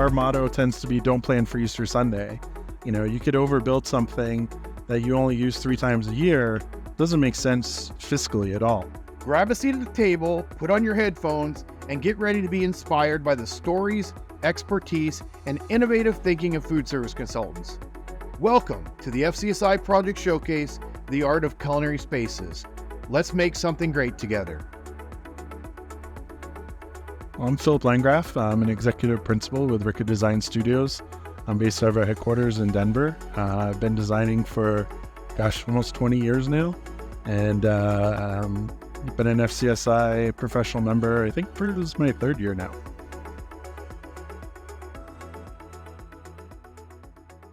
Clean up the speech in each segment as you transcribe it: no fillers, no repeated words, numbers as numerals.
our motto tends to be don't plan for Easter Sunday. You could overbuild something that you only use 3 times a year. Doesn't make sense fiscally at all. Grab a seat at the table, put on your headphones, and get ready to be inspired by the stories, expertise, and innovative thinking of food service consultants. Welcome to the FCSI Project Showcase, The Art of Culinary Spaces. Let's make something great together. I'm Phillip Landgraf. I'm an executive principal with Ricca Design Studios. I'm based out of our headquarters in Denver. I've been designing for, almost 20 years now. And I've been an FCSI professional member, I think this is my 3rd year now.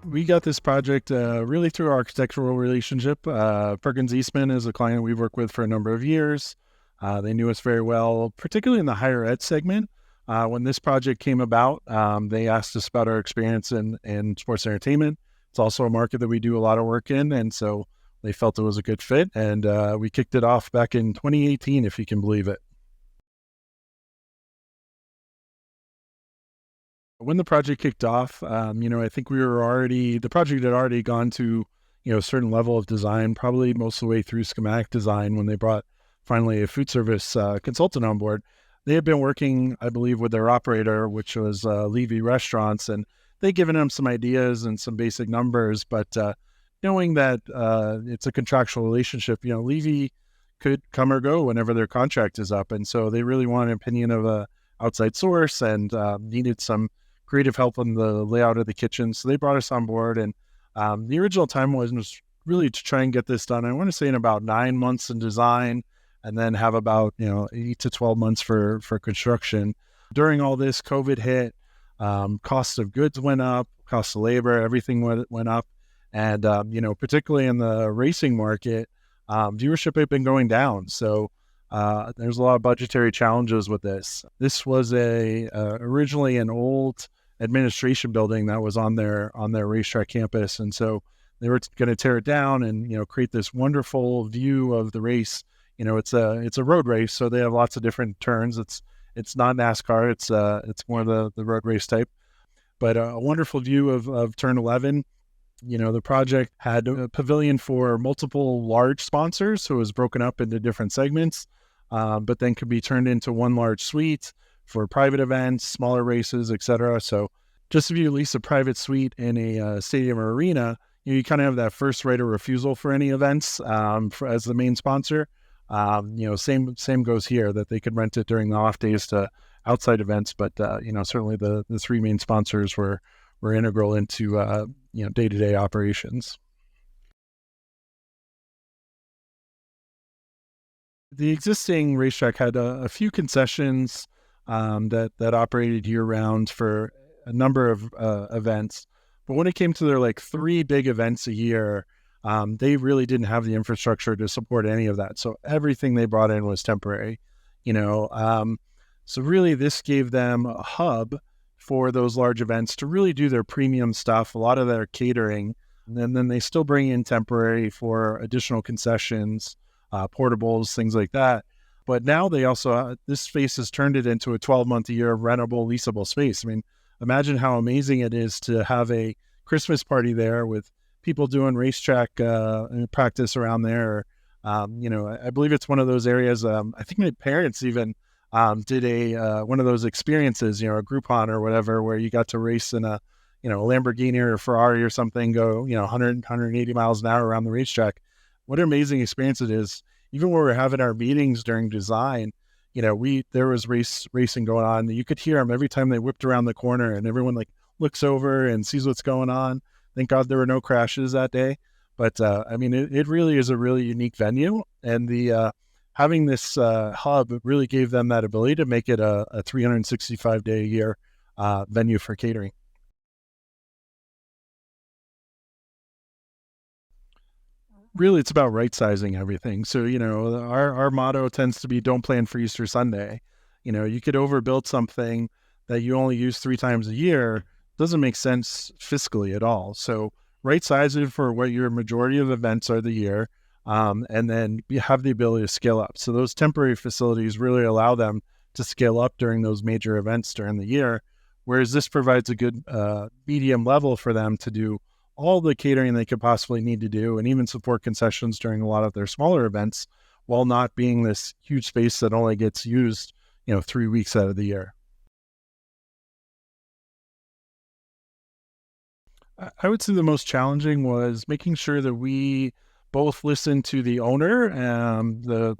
We got this project really through our architectural relationship. Perkins Eastman is a client we've worked with for a number of years. They knew us very well, particularly in the higher ed segment. When this project came about, they asked us about our experience in sports entertainment. It's also a market that we do a lot of work in, and so they felt it was a good fit, and we kicked it off back in 2018, if you can believe it. When the project kicked off, I think the project had already gone to, a certain level of design, probably most of the way through schematic design when they brought finally a food service consultant on board. They had been working, I believe, with their operator, which was Levy Restaurants, and they'd given them some ideas and some basic numbers, but knowing that it's a contractual relationship, Levy could come or go whenever their contract is up, and so they really wanted an opinion of a outside source and needed some creative help on the layout of the kitchen, so they brought us on board, and the original timeline was really to try and get this done, I want to say in about 9 months in design, and then have about 8 to 12 months for construction. During all this, COVID hit, cost of goods went up, cost of labor, everything went up, and particularly in the racing market, viewership had been going down. So there's a lot of budgetary challenges with this. This was originally an old administration building that was on their racetrack campus, and so they were going to tear it down and create this wonderful view of the race. It's a road race, so they have lots of different turns. It's not NASCAR. It's more the road race type, but a wonderful view of turn 11. The project had a pavilion for multiple large sponsors, so it was broken up into different segments, but then could be turned into one large suite for private events, smaller races, etc. So just if you lease a private suite in a stadium or arena, you kind of have that first right of refusal for any events as the main sponsor. Same goes here, that they could rent it during the off days to outside events, but certainly the 3 main sponsors were integral into day-to-day operations. The existing racetrack had a few concessions that operated year-round for a number of events, but when it came to their 3 big events a year, they really didn't have the infrastructure to support any of that. So everything they brought in was temporary, so really this gave them a hub for those large events to really do their premium stuff, a lot of their catering. And then they still bring in temporary for additional concessions, portables, things like that. But now they also, this space has turned it into a 12-month-a-year rentable, leasable space. I mean, imagine how amazing it is to have a Christmas party there with people doing racetrack practice around there. I believe it's one of those areas. I think my parents even did one of those experiences, a Groupon or whatever, where you got to race in a Lamborghini or a Ferrari or something, go 100, 180 miles an hour around the racetrack. What an amazing experience it is. Even when we're having our meetings during design, there was racing going on. You could hear them every time they whipped around the corner, and everyone looks over and sees what's going on. Thank God there were no crashes that day. But it really is a really unique venue, and the having this hub really gave them that ability to make it a 365-day-a-year venue for catering. Really, it's about right-sizing everything. So, our motto tends to be don't plan for Easter Sunday. You could overbuild something that you only use 3 times a year. Doesn't make sense fiscally at all. So right-size it for what your majority of events are the year, and then you have the ability to scale up. So those temporary facilities really allow them to scale up during those major events during the year, whereas this provides a good medium level for them to do all the catering they could possibly need to do, and even support concessions during a lot of their smaller events, while not being this huge space that only gets used, 3 weeks out of the year. I would say the most challenging was making sure that we both listened to the owner, the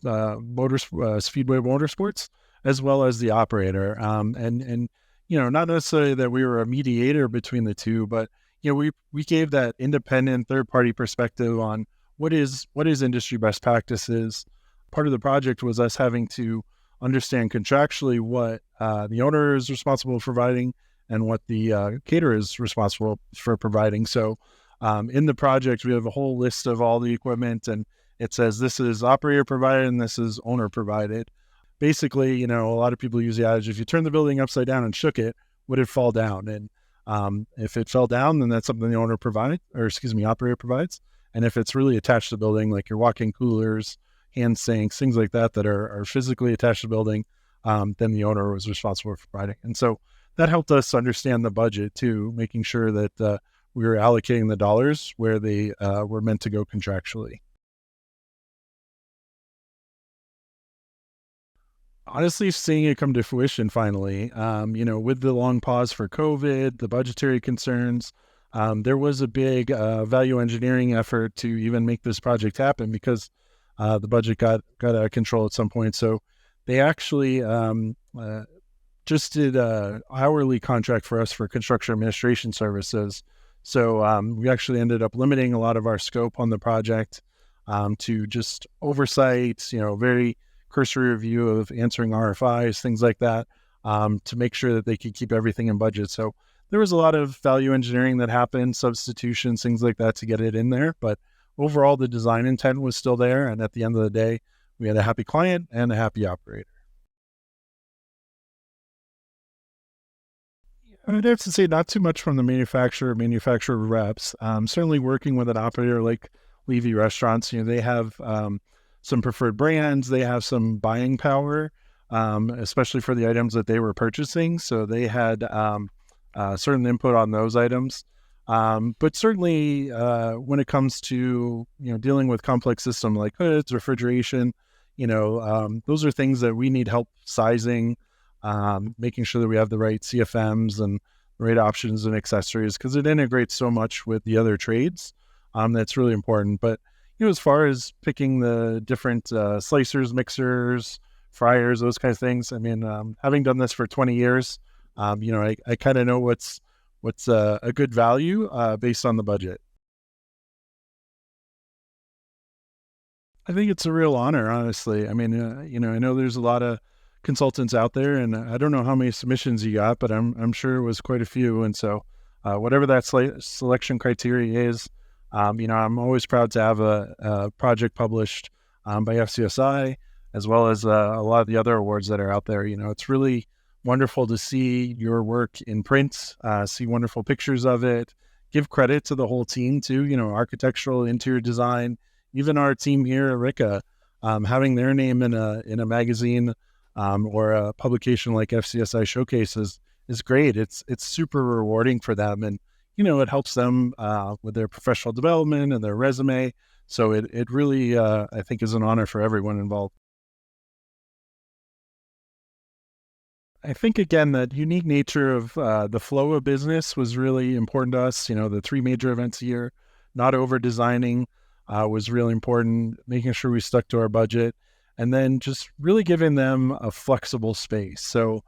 Speedway Motorsports, as well as the operator. And not necessarily that we were a mediator between the two, but we gave that independent third party perspective on what is industry best practices. Part of the project was us having to understand contractually what the owner is responsible for providing and what the caterer is responsible for providing. So in the project, we have a whole list of all the equipment, and it says this is operator provided and this is owner provided. Basically, a lot of people use the adage, if you turn the building upside down and shook it, would it fall down? And if it fell down, then that's something the operator provides. And if it's really attached to the building, like your walk-in coolers, hand sinks, things like that are physically attached to the building, then the owner was responsible for providing. And so that helped us understand the budget too, making sure that we were allocating the dollars where they were meant to go contractually. Honestly, seeing it come to fruition finally, with the long pause for COVID, the budgetary concerns, there was a big value engineering effort to even make this project happen because the budget got out of control at some point. So they actually just did an hourly contract for us for construction administration services. So we actually ended up limiting a lot of our scope on the project to just oversight, very cursory review of answering RFIs, things like that, to make sure that they could keep everything in budget. So there was a lot of value engineering that happened, substitutions, things like that to get it in there. But overall, the design intent was still there. And at the end of the day, we had a happy client and a happy operator. I'd have to say not too much from the manufacturer reps. Certainly working with an operator like Levy Restaurants, they have some preferred brands. They have some buying power, especially for the items that they were purchasing. So they had certain input on those items. But certainly when it comes to, dealing with complex systems like hoods, refrigeration, those are things that we need help sizing, making sure that we have the right CFMs and the right options and accessories, because it integrates so much with the other trades. That's really important. But, as far as picking the different slicers, mixers, fryers, those kinds of things, having done this for 20 years, I kind of know what's a good value based on the budget. I think it's a real honor, honestly. I know there's a lot of consultants out there, and I don't know how many submissions you got, but I'm sure it was quite a few. And so whatever that selection criteria is, I'm always proud to have a project published by FCSI, as well as a lot of the other awards that are out there. It's really wonderful to see your work in print, see wonderful pictures of it, give credit to the whole team too, architectural, interior design, even our team here at Ricca, having their name in a magazine or a publication like FCSI Showcases is great. It's super rewarding for them, and it helps them with their professional development and their resume. So it really I think is an honor for everyone involved. I think, again, that unique nature of the flow of business was really important to us. The 3 major events a year, not over designing was really important, making sure we stuck to our budget, and then just really giving them a flexible space. So,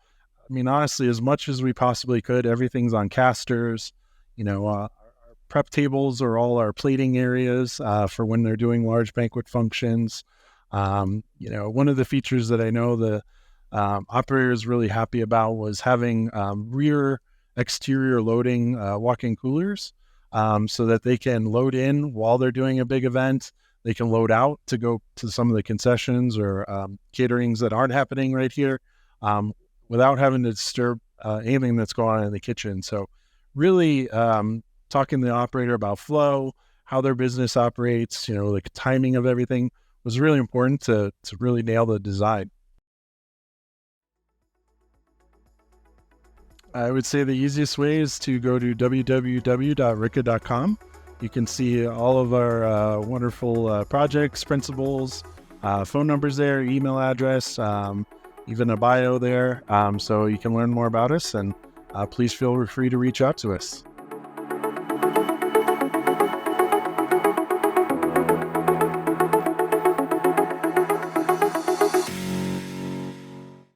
honestly, as much as we possibly could, everything's on casters. Our prep tables are all our plating areas for when they're doing large banquet functions. One of the features that I know the operator is really happy about was having rear exterior loading walk-in coolers so that they can load in while they're doing a big event. They can load out to go to some of the concessions or caterings that aren't happening right here without having to disturb anything that's going on in the kitchen. So really talking to the operator about flow, how their business operates, the timing of everything was really important to really nail the design. I would say the easiest way is to go to www.ricca.com. You can see all of our wonderful projects, principles, phone numbers there, email address, even a bio there. So you can learn more about us, and please feel free to reach out to us.